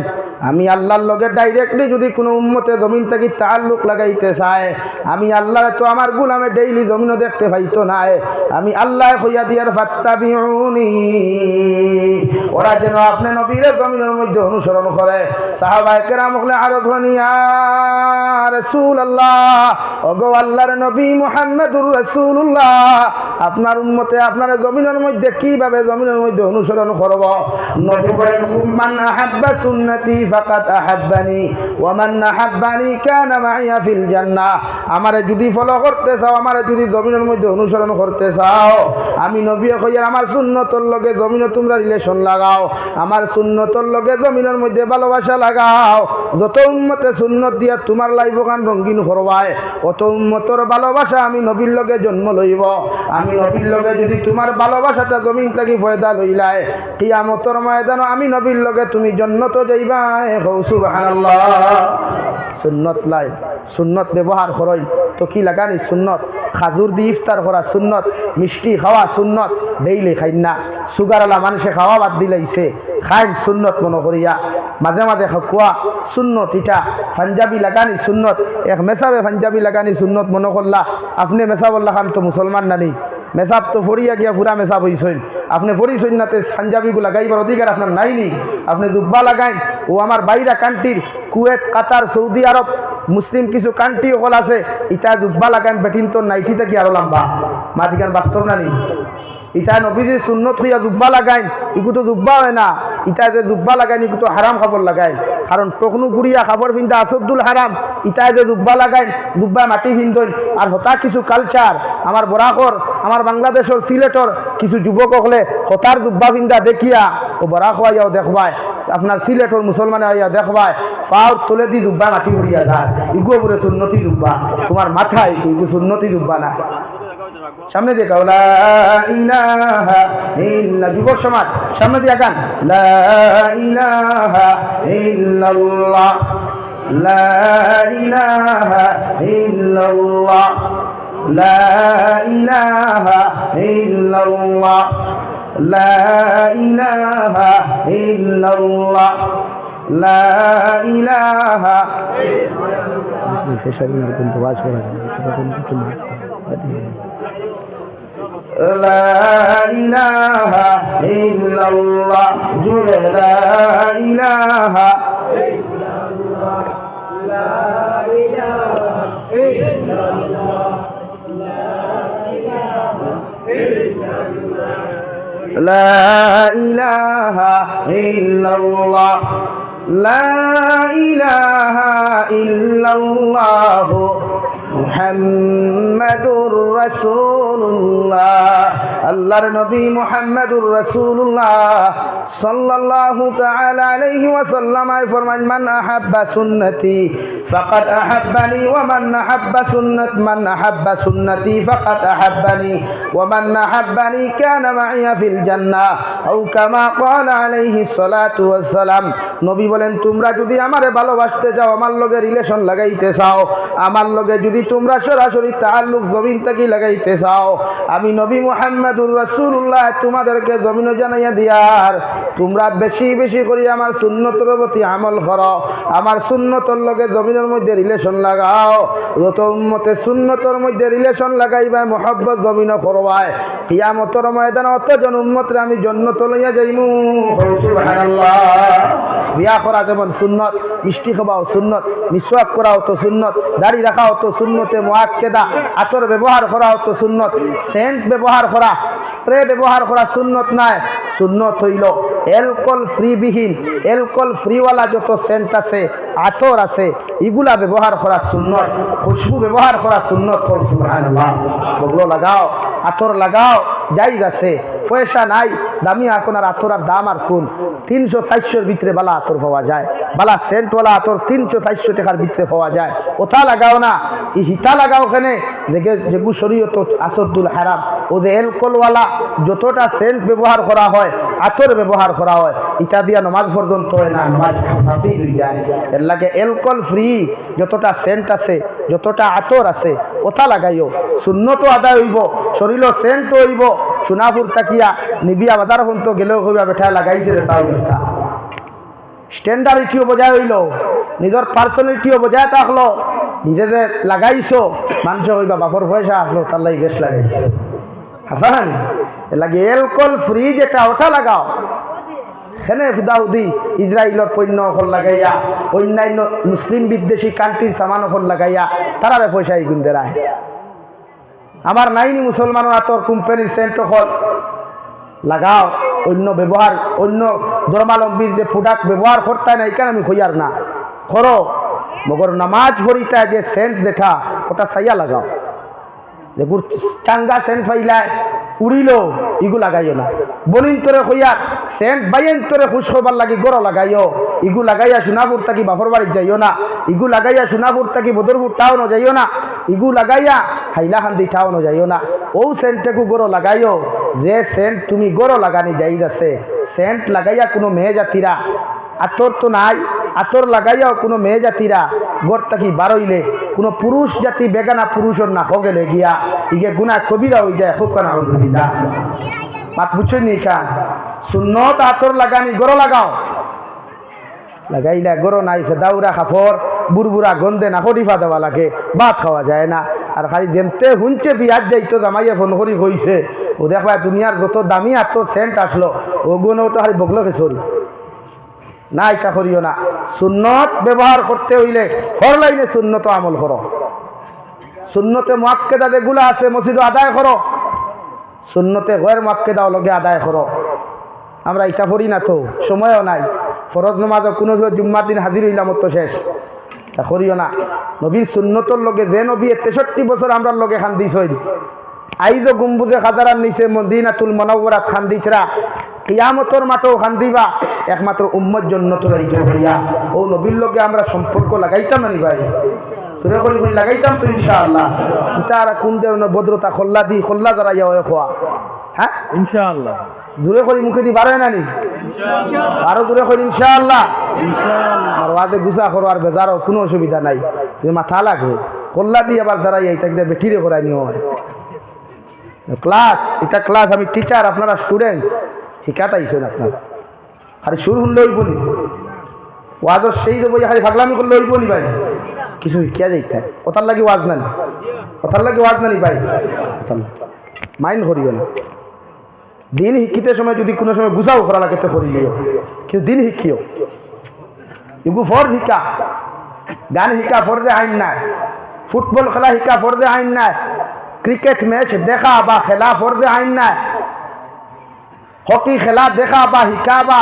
আমি আল্লাহর লগে ডাইরেক্টলি যদি কোনো উম্মতে জমিন থেকে তাআল্লুক লাগাইতে চায় আমি আল্লাহ তো আমার গোলামে ডেইলি জমিনও দেখতে পাইতো না আমি আল্লাহ কইয়া দিয়ার ফাত্তাবিউনি ওরা যেন আপনি নবীর জমিনের মধ্যে অনুসরণ করে সাহাবায়ে কেরাম বলে আরো ধ্বনি ইয়া রাসূলুল্লাহ ওগো আল্লাহর নবী মুহাম্মদুর রাসূলুল্লাহ আপনার উম্মতে আপনার জমিনের মধ্যে কিভাবে জমিনের মধ্যে অনুসরণ করব নবী বলেন মান আহাব্বা সুন্নতি ফাকাদ আহাব্বানি ওয়া মান আহাব্বানি কানা মাইয়া ফিল জান্নাহ আমারে যদি ফলো করতে চাও আমারে যদি জমিনের মধ্যে অনুসরণ করতে চাও আমি নবী কইয়া আমার সুন্নতর লগে জমিনে তোমরা রিলেশন লাগাও আমার সুন্নতর লগে জমিনের মধ্যে ভালোবাসা লাগাও যত উম্মতে সুন্নত দিয়া তোমার লাইফ গান রঙিন করবায় অত উম্মতর ভালোবাসা আমি নবীর লগে জন্ম লইব আমি নবীর লগে যদি তোমার ভালোবাসাটা জমিন থেকে ফয়দা লইলায় কিয়ামতের ময়দানে আমি নবীর লগে তুমি জান্নাতে যাইবা সুবহানাল্লাহ সুন্নত লাই সুন্নত ব্যবহার করই তো কি লাগানি সুন্নত খাজুর দিয়ে ইফতার করা সুন্নত মিষ্টি খাওয়া সুন্নত ডেইলি খাই না সুগারওয়ালা মানুষে খাওয়া বাদ দিলাইছে খাই সুন্নত মনে করিয়া মাঝে মাঝে খাওয়া সুন্নত এটা পাঞ্জাবি লাগানি সুন্নত এক মেসাবে পাঞ্জাবি লাগানি সুন্নত মনে করলা আপনি মেসাবর লাগান তো মুসলমান নানি মেসাব তো ফরিয়া গিয়া পুরা মেসাব হইছেন আপনি ফরিছেন না তে পাঞ্জাবিগুলো লাগাইবার অধিকার আপনার নাইনি আপনি দুব্বা লাগাইন ও আমার বাইরা কান্ট্রির কুয়েত কাতার সৌদি আরব মুসলিম কিছু কান্ট্রি হল আছে ইটা দুব্বা লাগাইন বেটিন তো নাইটিতে কি আরো লম্বা মাঝিকান বাস্তব নানি ইটা নবীজির সুন্নত হইয়া দুব্বা লাগাইন ইগু তো দুব্বা হয় না ইটা যে দুব্বা লাগাইন ইগু তো হারাম খাবার লাগাইন কারণ টকনু গুড়িয়া খাবার পিন্ধা আসদ্দুল হারাম ইটা যে দুব্বা লাগাইন দুব্বা মাটি পিন্ধন আর হতা কিছু কালচার আমার বরাকর আমার বাংলাদেশের সিলেটর কিছু যুবক হলে হতার দুব্বা বিন্দা দেখিয়া ও বড়া খোয়াইয়াও দেখবায় আপনার সিলেটর মুসলমানে হইয়া দেখবায় পাও তোলে দি দুব্বা মাটি উড়িয়া যায় ইগো বলে সুন্নতি দুব্বা তোমার মাথায় ইগো সুন্নতি দুব্বা না সামনে দিয়ে গাও লা ইলাহা ইল্লা যুবক সমাজ সামনে দিয়ে গান লা ইলাহা ইল্লাল্লাহ লা ইলাহা ইল্লাল্লাহ লা ইলাহা ইল্লাল্লাহ লা ইলাহা ইল্লাল্লাহ লা ইলাহা لا إله إلا الله جل لا إله إلا الله لا إله إلا الله لا إله إلا الله لا إله إلا الله মুহাম্মাদুর রাসূলুল্লাহ আল্লাহর নবী মুহাম্মাদুর রাসূলুল্লাহ সাল্লাল্লাহু তাআলা আলাইহি ওয়াসাল্লাম ফরমান মান আহাব্বা সুন্নতি ফাকাদ আহাব্বানি ওয়া মান আহাব্বা সুন্নতি ফাকাদ আহাব্বানি ওয়া মান আহাব্বানি কানা মাইয়া ফিল জান্নাহ আও কামা ক্বালা আলাইহিস সালাতু ওয়াস সালাম নবী বলেন তোমরা যদি আমারে ভালোবাসতে চাও আমার লগে রিলেশন লাগাইতে চাও আমার লগে যদি তোমরা সরাসরি তাআল্লুক জমিন থেকে লাগাইতে চাও আমি নবী মুহাম্মদুর রাসূলুল্লাহ তোমাদেরকে জমিন জানাইয়া দিয়ার তোমরা বেশি বেশি করে আমার সুন্নতের প্রতি আমল করো আমার সুন্নতের লগে জমিনের মধ্যে রিলেশন লাগাও যত উম্মতে সুন্নতের মধ্যে রিলেশন লাগাইবা মুহাব্বত জমিন করবায় কিয়ামতের ময়দানে অতজন উম্মতরে আমি জান্নাত লইয়া যাইমু সুবহানাল্লাহ বিয়া করা যেমন সুন্নত মিষ্টি খাওয়াও সুন্নত মিসওয়াক করাও তো সুন্নত দাড়ি রাখাও তো সুন্নতে মুআক্কেদা আতর ব্যবহার করাও তো সুন্নত সেন্ট ব্যবহার করা স্প্রে ব্যবহার করা সুন্নত নয় সুন্নত হইল অ্যালকোহল ফ্রি বিহীন অ্যালকোহল ফ্রিওয়ালা যত সেন্ট আছে আতর আছে এগুলা ব্যবহার করা সুন্নত খুশবু ব্যবহার করা সুন্নত সুবহানাল্লাহ বগলো লাগাও আতর লাগাও জায়েজ আছে পয়সা নাই দামি এখন আর আতর দাম আর কোন 300-400 ভিতরে বালা আতর পাওয়া যায় বালা সেন্টওয়ালা আতর 300-400 টাকার ভিতরে পাওয়া যায় ওটা লাগাও না এই হিতা লাগাও ওখানে দেখে যেগু শরীয়ত আসদুল হারাম ও যে অ্যালকোহলওয়ালা যতটা সেন্ট ব্যবহার করা হয় আতর ব্যবহার করা হয় ইটা দিয়া নমাজ পর্যন্ত হয় না নামাজ ফাঁসি হয়ে যায় এর লাগে অ্যালকোহল ফ্রি যতটা সেন্ট আছে যতটা আতর আছে ওটা লাগাইও সুন্নত আদায় হইব শরীর সেন্ট হইব সোনাপুর তাকিয়া নিবিয়া বাজার পর্যন্ত গেলেও হইবা বেঠা লাগাইছে রে তাও বেঠা স্ট্যান্ডার্ডিটিও বজায় হইল নিজের পার্সোনালিটিও বজায় থাকলো নিজেদের লাগাইছো মানুষ হইবা বাপর পয়সা আসলো তার লাগে বেশ লাগাইছে হাসান এর লাগে অ্যালকোহল ফ্রি যেটা ওটা লাগাও এখানে হুদাহুদি ইসরায়েলের পণ্য অকল লাগাইয়া অন্যান্য মুসলিম বিদ্বেষী কান্ট্রির সামান অকল লাগাইয়া তারা পয়সা এগুন দেয় আমার নাইনি মুসলমানের আতর কোম্পানির সেন্ট অকল লাগাও অন্য ব্যবহার অন্য ধর্মালম্বীর যে প্রোডাক্ট ব্যবহার করতে না এখানে আমি খইয়ার না করো মগর নামাজ পড়িতা যে সেন্ট দেখা ওটা সাইয়া লাগাও দেখুন চাঙ্গা সেন্ট পাইলায় উড়িল ইগু লাগাইও না বলিন তোরে কইয়া সেন্ট বাইন তোরে খুশ হবার লাগি গড় লাগাইও ইগু লাগাইয়া সোনাপুর থাকি বাপর বাড়ি যাইও না ইগু লাগাইয়া সোনাপুর থাকি বদরপুর টাউন যাইও না ইগু লাগাইয়া হাইলাকান্দি টাউন যাইও না ও সেন্টটাকু গড় লাগাইও যে সেন্ট তুমি গড় লাগানি যাই আছে সেন্ট লাগাইয়া কোনো মেয়ে জাতিরা আতর তো নাই আতর লাগাইয়াও কোনো মেয়ে জাতিরা গড় থাকি বারইলে কোনো পুরুষ জাতি বেগানা পুরুষের না হগেলে গিয়া ইগে গুনাহ কবিরা হয়ে যায় হুক না হইলা মাত বুঝছেন নি খান সুন্নত আতর লাগানি গড় লাগাও লাগাইলে গড় নাই দাউরা কাপড় বুড়বুড়া গন্ধে না হরিফা দেওয়া লাগে ভাত খাওয়া যায় না আর খালি যেমতে হুঁচে বিয়ার যাইতো জামাইয়া ফোন করি হইছে ও দেখবা দুনিয়ার যত দামি আতর সেন্ট আসলো ওগুলো তো খালি বগলো খেসরি না এটা করিও না সুন্নত ব্যবহার করতে হইলে হর লাইনে সুন্নত আমল করো সুন্নতে মুআক্কেদা যেগুলো আছে মসজিদ আদায় করো সুন্নতে গয়ের মুআক্কেদা লগে আদায় করো আমরা এটা করি না তো সময়ও নাই ফরজ নামাজ কোনো জুম্মার দিন হাজির হইলাম তো শেষ তা করিও না নবীর সুন্নতর লগে যে নবী 63 বছর আমরা লগে খান দিস আইজো গুম্বুজে খাজারার নিচে মদিনাতুল মুনাওয়ারাত খান্দিতরা কিয়ামতর মাঠেও খান্দিবা একমাত্র উম্মত জন্নতুল হইয়া। ও নবীর লগে আমরা সম্পর্ক লাগাইতাম না ভাই, সুরে করি বলি লাগাইতাম তো ইনশাআল্লাহ। তারা কোন ধরনের ভদ্রতা খোল্লা দি খোল্লা দ্বারা ইয়া খোয়া, হ্যাঁ ইনশাআল্লাহ। জোরে করি মুখে দি বাড়ে না নি আরো জোরে করি ইনশাআল্লাহ। আর ওয়াদে গুছা করো আর বেজারও কোনো অসুবিধা নাই, তুমি মাথা লাগে খোল্লা দিয়ে আবার দাঁড়াই এই থাকতে বেঠিরে করাই নিও হয় ক্লাস। এটা ক্লাস, আমি টিচার, আপনারা স্টুডেন্ট, শিখাতাইছেন আপনারা। খালি সুর শুনলে হইব নি ওয়াজর সেই দেবো খালি ফাগলামি করলে হইব নি ভাই, কিছু শিখিয়া যাইতে ওটার লাগে ওয়াজ নানি, ওটার লাগে ওয়াজ নানি ভাই, মাইন্ড করিও না। দিন শিক্ষিতে সময় যদি কোনো সময় বুঝাও করা লাগে তো করিলিও, কিন্তু দিন শিখিও। এগু ফর শিকা, গান শিকা ফরদে আইন নাই, ফুটবল খেলা শিকা ফরদে আইন নাই, ক্রিকেট ম্যাচ দেখা বা খেলা ফরদে আইন নাই, হকি খেলা দেখা বা শিকা বা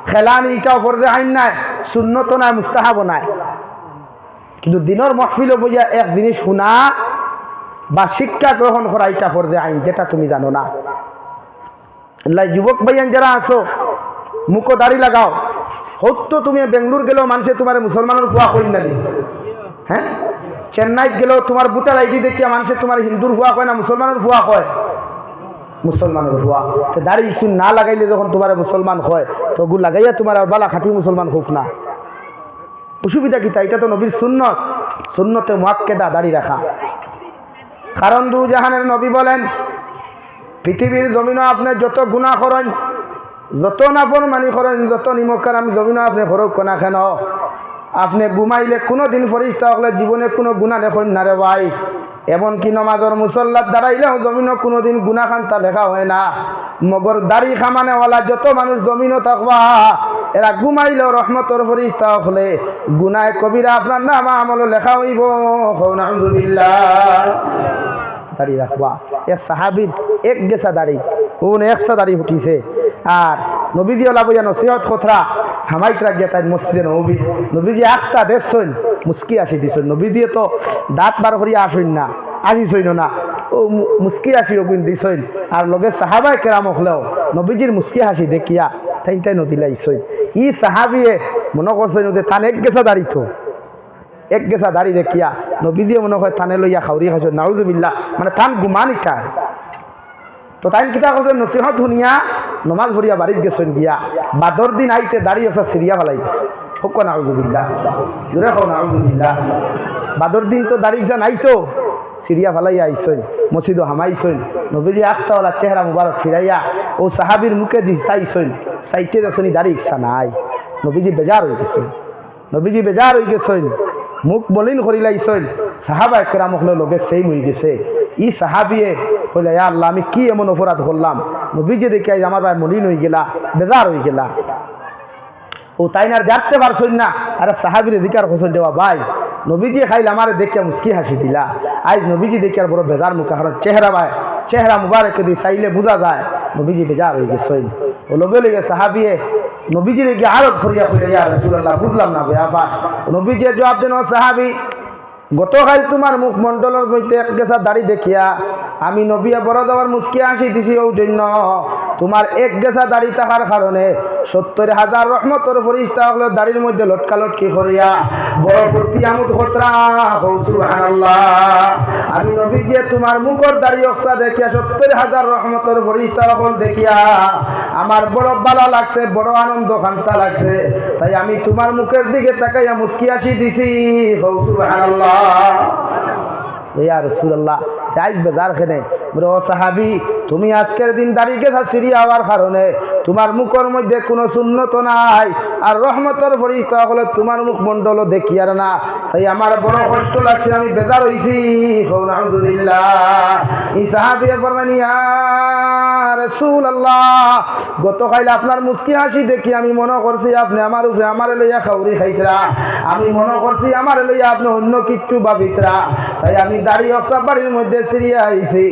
খেলা নি এটাও ফরদে আইন নাই, সুন্নত নাই, মুস্তাহাব নাই। কিন্তু দিনের মহফিল বইয়া এক জিনিস শোনা বা শিক্ষা গ্রহণ করা এটা ফরদে আইন, যেটা তুমি জানো না। যুবক ভাইয়ান যারা আছো মুখো দাড়ি লাগাও, হত তুমি বেঙ্গলোর গেলেও মানুষে তোমার মুসলমানের ফুয়া করি না, হ্যাঁ চেন্নাইত গেলেও তোমার বুটার আইডি দেখিয়া মানুষে তোমার হিন্দুর ফুয়া কয় না মুসলমানের ফুয়া কয়, মুসলমানের ফুয়া। দাড়ি কিছু না লাগাইলে যখন তোমার মুসলমান হয় তো গু লাগাইয়া তোমার আর বালা খাটি মুসলমান হোক না, অসুবিধা কি? এটা তো নবীর সুন্নত, সুন্নতে মুআক্কেদা দাড়ি রাখা। কারণ দু জাহানের নবী বলেন পৃথিবীর জমিনও আপনি যত গুনাহ করেন, যত নাফরমানি করেন, যত নিমকার আমি জমিনও আপনি করক না কেন, আপনি ঘুমাইলে কোনো দিন ফরিস্তা হলে জীবনে কোনো গুনাহ দেখেন না রে ভাই। এমনকি নমাজর মুসল্লাত দাঁড়াইলেও জমিনও কোনো দিন গুনাহ খান্তা লেখা হয় না। মগর দাড়ি খামানেওয়ালা যত মানুষ জমিনও থাকবা এরা ঘুমাইলেও রহমতর ফরিস্তা হলে গুনাহ কবিরা আপনার নাম আমল লেখা হইব। আলহামদুলিল্লাহ। দাড়ি রাখবা। এক সাহাবীর এক গেছা দাড়ি, ওন একশা দাড়ি উঠিছে, আর নবীজি ওলা বইয়া নসিহত খতরা হামাইত রাখিয়া তাই মসজিদে নবী নবীজি একটা দেখছেন মুস্কি আসি দিছেন। নবীজি তো দাঁত বার করিয়া আসেন না, আসিছইন না, ও মুস্কি আসি ওগুন দিছেন। আর লগে সাহাবায়ে কেরাম হলেও নবীজির মুস্কি হাসি দেখিয়া তাই তাই নদিলাইছইন। ই সাহাবিয়ে মনে করছেন যে তান এক গেছা দাড়ি তো এক গেছা দাড়ি দেখিয়া নবীজিয়ে মনে হয় থানে লইয়া খাউরি খাইছ, নাউজুবিল্লাহ, মানে থান গুমানিকা। তো তাই কিতা করছে নসিহত শুনিয়া নমাজ ভরিয়া বাড়িত গেছেন গিয়া বাদর দিন আইতে দাঁড়িয়ে ওসা সিরিয়া ফেলাই গেছে। হোক নাউজুবিল্লাহ, জোরে হোক নাউজুবিল্লাহ। বাদর দিন তো দাড়ি যা নাই তো সিরিয়া ফেলাইয়া আইসইন, মসজিদও হামাইছইন। নবীজি আখতাওয়ালা চেহারা মুবারক ফিরাইয়া ও সাহাবির মুখে দি চাইছইন, চাইতে যাচ্ছনি দাড়ি ইচ্ছা নাই। নবীজি বেজার হয়ে গেছেন, নবীজি বেজার হয়ে গেছেন, মুখ মলিন করিলাইছইন। সাহাবায়ে কেরাম হলে লগে সেই হয়ে গেছে। ই সাহাবিয়ে কইলা ইয়া আল্লাহ আমি কি এমন অপরাধ করলাম, নবীজি দেখে আমার ভাই মলিন হয়ে গেলা, বেজার হয়ে গেলা। ও তাই না দেখতে পারছই না, আরে সাহাবির অধিকার হোসেন দেওয়া ভাই নবীজি খাইলে আমার দেখে মুস্কি হাসি দিলা। আজ নবীজি দেখে আর বড় বেজার মুখে, কারণ চেহারা ভাই চেহারা মুবারক দিয়ে চাইলে বোঝা যায় নবীজি বেজার হয়ে গেছেন। ও লগে লগে সাহাবিয়ে নবীজির গিয়ে আরত করিয়া কইলা ইয়া রাসূলুল্লাহ বুঝলাম না ভাই। আবার নবীজি জবাব দেন, ও সাহাবি গতকাল তোমার মুখমণ্ডলের মধ্যে এক গেছা দাড়ি দেখিয়া আমি নবিয়া বড় দেওয়ার মুস্কি হাসি দিছি, ও জন্য তোমার এক গেছা দাড়ি থাকার কারণে ৭০,০০০ রহমতের ফেরেশতা হলো দাড়ির মধ্যে লটকা লটকি করিয়া বড় প্রতি আমোদ খতরা। সুবহানাল্লাহ। আমি নবীজি তোমার মুখের দাড়ি অবস্থা দেখিয়া ৭০,০০০ রহমতের ফেরেশতা হল দেখিয়া আমার বড় ভালো লাগছে, বড় আনন্দ খান্তা লাগছে, তাই আমি তোমার মুখের দিকে তাকাইয়া মুস্কি হাসি দিছি। সুবহানাল্লাহ। ইয়া রাসূলুল্লাহ যাই বেজার খেনে বড় সাহাবী তুমি আজকের দিন দাড়ি গেছা সিরিয়া হওয়ার কারণে তোমার মুখের মধ্যে কোনো সুন্নত নাই, আর রহমতের ফেরেশতা হলো তোমার মুখমণ্ডল দেখি আর না, তাই আমার বড় কষ্ট লাগছে, আমি বেজার হইছি। আলহামদুলিল্লাহ। এই সাহাবী ফরমান ইয়া রাসূলুল্লাহ গতকাল আপনার মুস্কি হাসি দেখি আমি মনে করছি আপনি আমার উপরে আমার লইয়া খাউরি খাইতরা, আমি মনে করছি আমার লইয়া আপনি অন্য কিচ্ছু ভাবিতরা, তাই আমি দাড়ি অবস্থা বাড়ির মধ্যে সিরিয়া আইছি।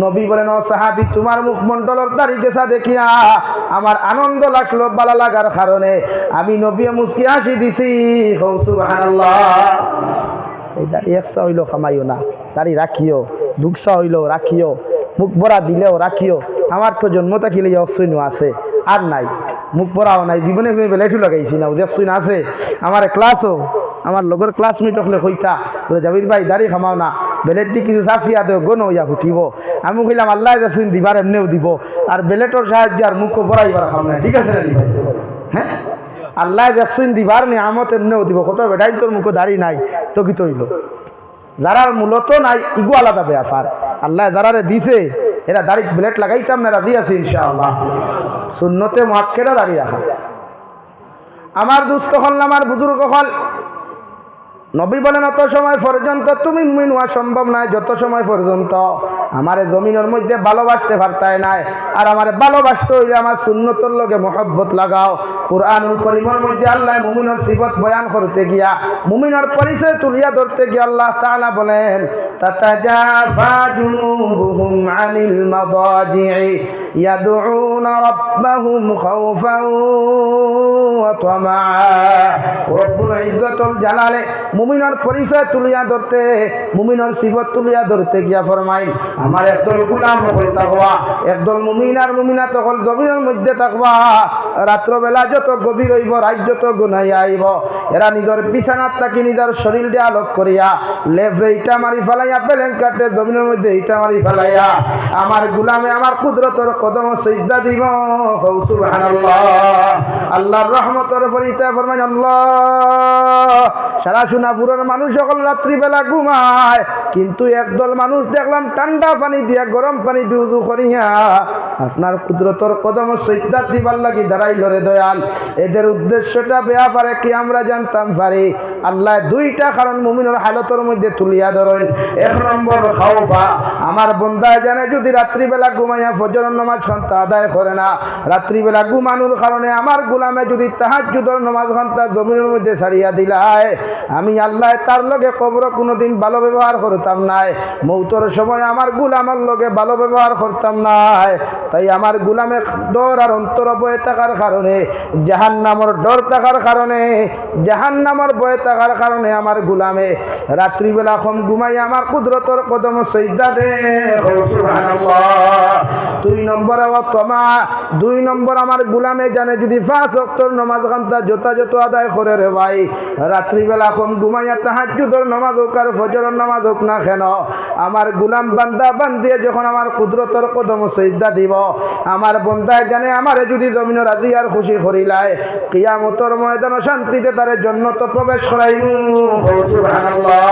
নবী বলেন, ও সাহাবী তোমার মুখমণ্ডলের দাড়ি গেছা দেখিয়া আমার আনন্দ লাগলো, ভালো লাগার কারণে আমি নবী মুস্কি হাসি দিছি। সুবহানাল্লাহ। এই দাড়ি একসা হইল কামাইও না, দাড়ি রাখিও, দুঃখসা হইল রাখিও, মুখ ভরা দিলেও রাখিও, আমার তো জন্ম থাকিলে অসইন আছে আর নাই, মুখ ভরাও নাই, জীবনে বেলাইটু লাগাইছি না, ওদের সইন আছে। আমার ক্লাসও আমার লগর ক্লাসমেট হলে কইতা জাবির ভাই দাড়ি খামাও না, বেলেটটি কিছু চাষিয়া দেও গণ হইয়া ফুটিব। আমি কইলাম আল্লাহ যাচ্ছেন দিবার এমনিও দিব, আর বেলেটর সাহায্য আর মুখ ভরাইবার খাম না, ঠিক আছে না ভাই? হ্যাঁ, আল্লাহ যাচ্ছেন দিবার নিয়ামত এমনিও দিব, কত বেটাই তোর মুখে দাড়ি নাই তো কি তৈল, যারার মূলত নাই ইগু আলাদা ব্যাপার। আল্লাহ যারারে দিছে এরা দাড়ি ব্লেড লাগাইতাম না, এরা দিয়েছে ইনশাআল্লাহ। সুন্নতে মুআক্কাদা দাড়ি রাখা। আমার দুস্থ হল, আমার বুজুর্গ হল, নবী বলেন অত সময় পর্যন্ত তুমি মুমিন হওয়া সম্ভব নয় যত সময় পর্যন্ত আমারে জমিনের মধ্যে ভালোবাসতে পারতাই নাই। আর আমারে ভালোবাসতে হইলে আমার সুন্নতর লগে মহব্বত লাগাও। কুরআনুল কারীমের মধ্যে আল্লাহ মুমিনের সিফত বয়ান করতে গিয়া, মুমিনের পরিচয় তুলিয়া ধরতে গিয়া আল্লাহ তাআলা বলেন তাতাজাফা জুনুবুহুম আনিল মাদাজি'i ইয়াদউনা রাব্বাহুম খাওফান ওয়া তামাআ। রব্বুল ইজ্জতুল জালালে মুমিনের পরিচয় তুলিয়া ধরতে, মুমিনের সিফত তুলিয়া ধরতে গিয়া ফরমাই আমার একদল গোলাম হল তাকওয়া, একদল মুমিন আর মুমিনাত হল জমিনের মধ্যে তাকওয়া। রাত্রবেলা যত গভীর হইব, রাত যত গুনাইয়া আইব, এরা নিজের বিছানাত থাকি নিজের শরীর দিয়ে আলোক করিয়া লেভরে ইটা মারি ফেলাইয়া পেলেন কাটে জমিনের মধ্যে ইটা মারি ফেলাইয়া আমার গুলামে আমার কুদরতর কদম সিজদা দিব। সুবহানাল্লাহ। আল্লাহর রহমতের উপর ইটা ফরমাই আল্লাহ। সারা সোনাপুরের মানুষ সকল রাত্রিবেলা ঘুমায়, কিন্তু একদল মানুষ দেখলাম ঠান্ডা পানি দিয়া গরম পানি দিয়ে উযু করিয়া আপনার কুদরতর কদম সিজদা দিবার লাগি দাঁড়াইল রে দয়াল। এদের উদ্দেশ্যটা ব্যাপারে কি আমরা জানতাম পারি? আল্লাহ দুইটা কারণ মুমিনের হালতের মধ্যে তুলিয়া ধরেন। এক নম্বর খাওফা, আমার বন্দায় জানে যদি রাত্রিবেলা ঘুমাইয়া ফজরের নামাজ ঘন্টা আদায় করে না, রাত্রিবেলা ঘুমানোর কারণে আমার গোলামে যদি তাহাজ্জুদের নামাজ ঘন্টা জমিনের মধ্যে ছাড়িয়া দিলায়, আমি আল্লাহ তার লগে কবর কোনোদিন ভালো ব্যবহার করতাম নাই, মৌতের সময় আমার গোলামের লগে ভালো ব্যবহার করতাম নাই। তাই আমার গোলামে ডর আর অন্তর বয়ে থাকার কারণে, জাহান্নামের ডর থাকার কারণে, জাহান্নামের বয়ে থাকার কারণে আমার গোলামে রাত্রিবেলা কম ঘুমাই আমার কুদরতর কদম সিজদা দে। সুবহানাল্লাহ। দুই নম্বর ওয়াতমা, দুই নম্বর আমার গোলামে জানে যদি 5 ওয়াক্তের নামাজ ঘন্টা যথাযথ আদায় করে রে ভাই, রাত্রিবেলা কম ঘুমাইয়া তাহাজ্জুদের নামাজ হোক আর ফজরের নামাজ হোক না কেন, আমার গোলাম বান্দা বান্দিয়ে যখন আমার কুদরতর কদম সিজদা দিব, আমার বন্দায় জানে আমারে যদি জমিন রাজি আর খুশি করিলায়, কিয়ামতের ময়দানে শান্তিতে তারে জান্নাত প্রবেশ করাইমু। সুবহানাল্লাহ।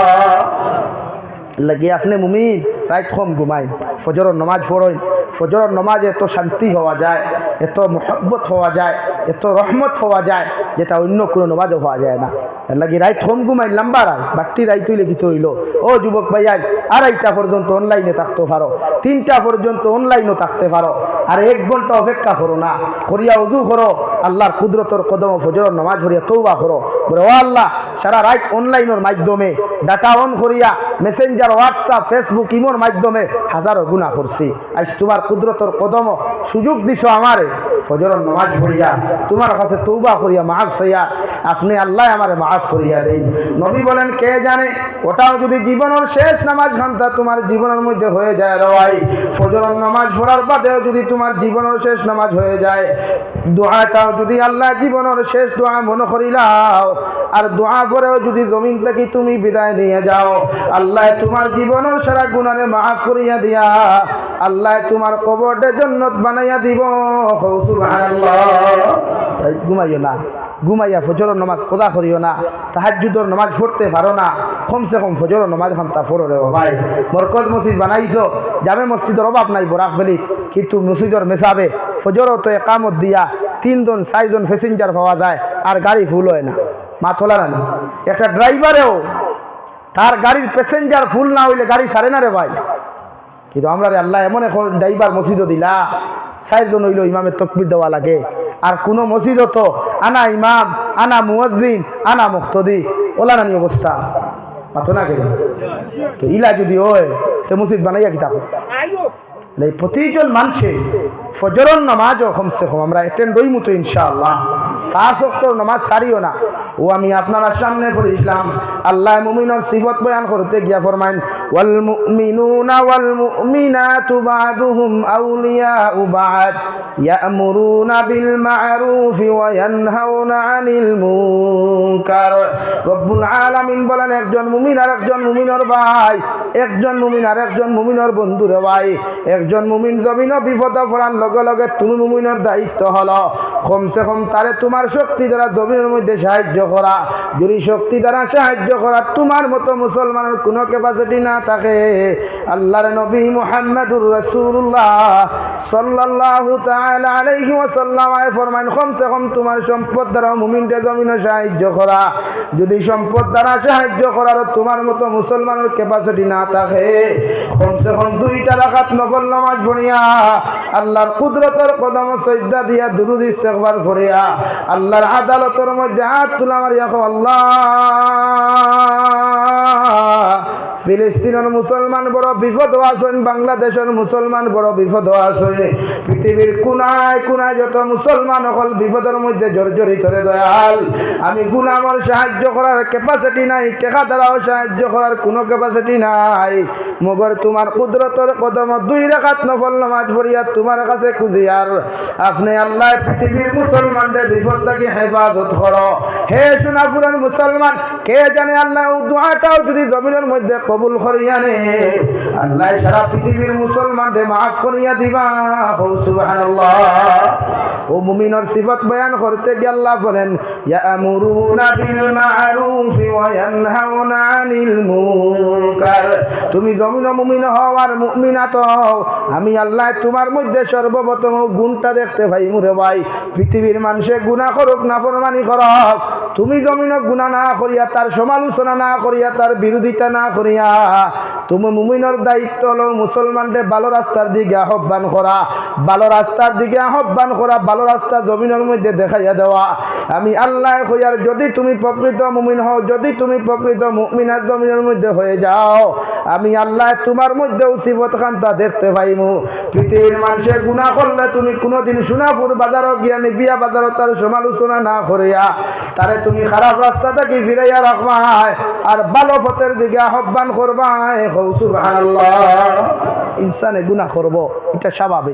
লাগি আপনি মুমিন রাত কম ঘুমাই, ফজরের নামাজ পড়েন, ফজরের নামাজে এত শান্তি হওয়া যায়, এত মোহব্বত হওয়া যায়, এত রহমত হওয়া যায় যেটা অন্য কোনো নামাজও হওয়া যায় না। এর লাগি রাত কম ঘুমাই লম্বা রাত, বাট্টি রাত হইলে কি হইল? ও যুবক ভাইয়া, 2:30টা পর্যন্ত অনলাইনে থাকতে পারো, 3টা পর্যন্ত অনলাইনও থাকতে পারো, আর 1 ঘন্টা অপেক্ষা করো না, করিয়া উযু করো, আল্লাহর কুদরতের কদম ফজরের নামাজ পড়িয়া তওবা করো, বলে ও আল্লাহ সারা রাত অনলাইনের মাধ্যমে ডাটা অন করিয়া মেসেঞ্জার, হোয়াটসঅ্যাপ, ফেসবুক, ইমোর মাধ্যমে হাজারো গুনাহ করছি, আজ তোমার কুদরতের কদম সুযোগ দিছো আমারে ফজরের নামাজ পড়িয়া তোমার কাছে তওবা করিয়া মাফ চাইয়া, আপনি আল্লাহ আমারে মাফ করিয়া দেন। নবী বলেন কে জানে ওটাও যদি জীবনের শেষ নামাজ ঘন্টা তোমার জীবনের মধ্যে হয়ে যায় রে ভাই, ফজরের নামাজ পড়ার বাদেও যদি তোমার জীবনের শেষ নামাজ হয়ে যায়, দোয়াটাও যদি আল্লাহ জীবনের শেষ দোয়া মনে করিলাও, আর দোয়া করেও যদি জমিন থেকে তুমি বিদায় নিয়ে যাও, আল্লাহ তোমার জীবনের সারা গুনাহে মাফ করিয়া দিয়া আল্লাহ তোমার কবরটা জান্নাত বানাইয়া দিব। সুবহানাল্লাহ। ঘুমাইও না, ঘুমাইয়া ফজরের নামাজ কদা করিও না, তাহাজ্জুদের নামাজ পড়তে পারো না, কমসে কম ফজরের নামাজ ঘন্টা পড়ো রে ভাই। বরকত মসজিদ বানাইছো, জামে মসজিদের অভাব নাই বরাকবেলি, কিন্তু মসজিদের মেসাবে ফজরও তো একামত দিয়া 3 জন 4 জন প্যাসেঞ্জার পাওয়া যায়, আর গাড়ি ফুল হয় না, মাথলা না। একটা ড্রাইভারেও তার গাড়ির প্যাসেঞ্জার ফুল না হইলে গাড়ি ছাড়ে না রে ভাই। কিন্তু আমরা রে আল্লাহ এমন এখন ড্রাইভার মসজিদও দিলা, 4 জন হইলেও ইমামের তকবির দেওয়া লাগে, আর কোনো মসজিদও তো আনা ইমাম, আনা মুয়াজ্জিন, আনা মুক্তদি, ওলা নানি অবস্থা মাতো না কেন? তো ইলা যদি হয় তো মসজিদ বানাইয়া কি থাকো? প্রতিজন মানুষে ফজরের নামাজও কমসে কম আমরা অ্যাটেন্ড হইমু তো ইনশাআল্লাহ। 5 ওয়াক্ত নামাজ ছাড়িও না। ও আমি আপনার সামনে পড়িলাম আল্লাহ মুমিনের সিফত বয়ান করতে গিয়া ফরমাইন ওয়াল মুমিনুনা ওয়াল মুমিনাতু বা'দুহুম আউলিয়াউ বা'দ ইয়া'মুরুনা বিল মা'রুফি ওয়া ইয়ানহাউনা আনিল মুনকার। রব্বুল আলামিন বলেন একজন মুমিন আর একজন মুমিনের ভাই, একজন মুমিন আর একজন মুমিনের বন্ধুরে ভাই। একজন মুমিন জমিনও বিপদে পড়ার লগে লগে তুমি মুমিনের দায়িত্ব হলো কমসে কম তারে তোমার শক্তি দ্বারা জমিনের মধ্যে সাহায্য করা। যদি শক্তি দ্বারা সাহায্য করা তোমার মতো মুসলমানের কোনো ক্যাপাসিটি না থাকে, আল্লাহর নবী মুহাম্মদুর রাসূলুল্লাহ সাল্লাল্লাহু তাআলা আলাইহি ওয়াসাল্লাম ফরমান কমসে কম তোমার সম্পদ দ্বারা মুমিনকে জমিনে সাহায্য করা। যদি সম্পদ দ্বারা সাহায্য করার তোমার মতো মুসলমানের ক্যাপাসিটি না থাকে, কমসে কম 2টা রাকাত নফল নামাজ পড়িয়া আল্লাহর কুদরতের কদম সজদা দিয়া দুরূদ ইস্তিগফার করিয়া আল্লাহর আদালতের মধ্যে হাত তুলা মারিয়া আল্লাহ ফিলিস্তিনের মুসলমান বড় বিপদ আছেন, বাংলাদেশের মুসলমান বড় বিপদ আছে, পৃথিবীর কোনায় কোনায় যত মুসলমান সকল বিপদের মধ্যে জর্জরিত রে দয়াল। আমি গুলামর সাহায্য করার ক্যাপাসিটি নাই, টাকা দ্বারাও সাহায্য করার কোনো ক্যাপাসিটি নাই, মগর তোমার কুদরতের কদম 2 রাকাত নফল নামাজ পড়িয়া তোমার কাছে খুঁজিয়ার আপনি আল্লাহ পৃথিবীর মুসলমানদের বিপদ থেকে হেফাজত করো। হে সোনাপুরের মুসলমান, কে জানে আল্লাহ দোয়াটাও যদি জমিনের মধ্যে কবুল করিয়া নে, আল্লাহ সারা পৃথিবীর মুসলমানদের মাফ করিয়া দিবা। সুবহানাল্লাহ। ও মুমিনের সিফত বয়ান করতে গিয়ে আল্লাহ বলেন ইয়ামুরুনা বিল মা'রুফি ওয়া ইয়ানহাউনা আনিল মুনকার। তুমি জমিন মুমিন হও আর মুমিনাত হও, আমি আল্লাহ তোমার মধ্যে সর্বপ্রথম গুণটা দেখতে পাই মুরে ভাই। পৃথিবীর মানুষে গুনাহ করুক নাফরমানি করুক, তুমি জমিন গুনাহ না করিয়া তার সমালোচনা না করিয়া তার বিরোধিতা না করিয়া তুমি মুমিনের দায়িত্ব হলো মুসলমানদের ভালো রাস্তার দিকে আহ্বান করা, ভালো রাস্তার দিকে আহ্বান করা, ভালো রাস্তা জমিনের মধ্যে দেখাইয়া দেওয়া। আমি আল্লাহ কইয়ার যদি তুমি প্রকৃত মুমিন হও, যদি তুমি প্রকৃত মুমিনাত জমিনের মধ্যে হয়ে যাও, আমি আল্লাহ তোমার মধ্যে সিফত খান্তা দেখতে পাইমু। পৃথিবীর মানুষের গুনাহ করলে তুমি কোনোদিন সোনাপুর বাজারও গিয়া নিবিয়া বাজারও তার সমালোচনা না করিয়া তারে তুমি খারাপ রাস্তা থেকে ফিরাইয়া রাখবাই আর ভালো পথের দিকে আহ্বান করবাই। সুবহানাল্লাহ। ইনসানে গুনাহ করব, এটা স্বাভাবিক।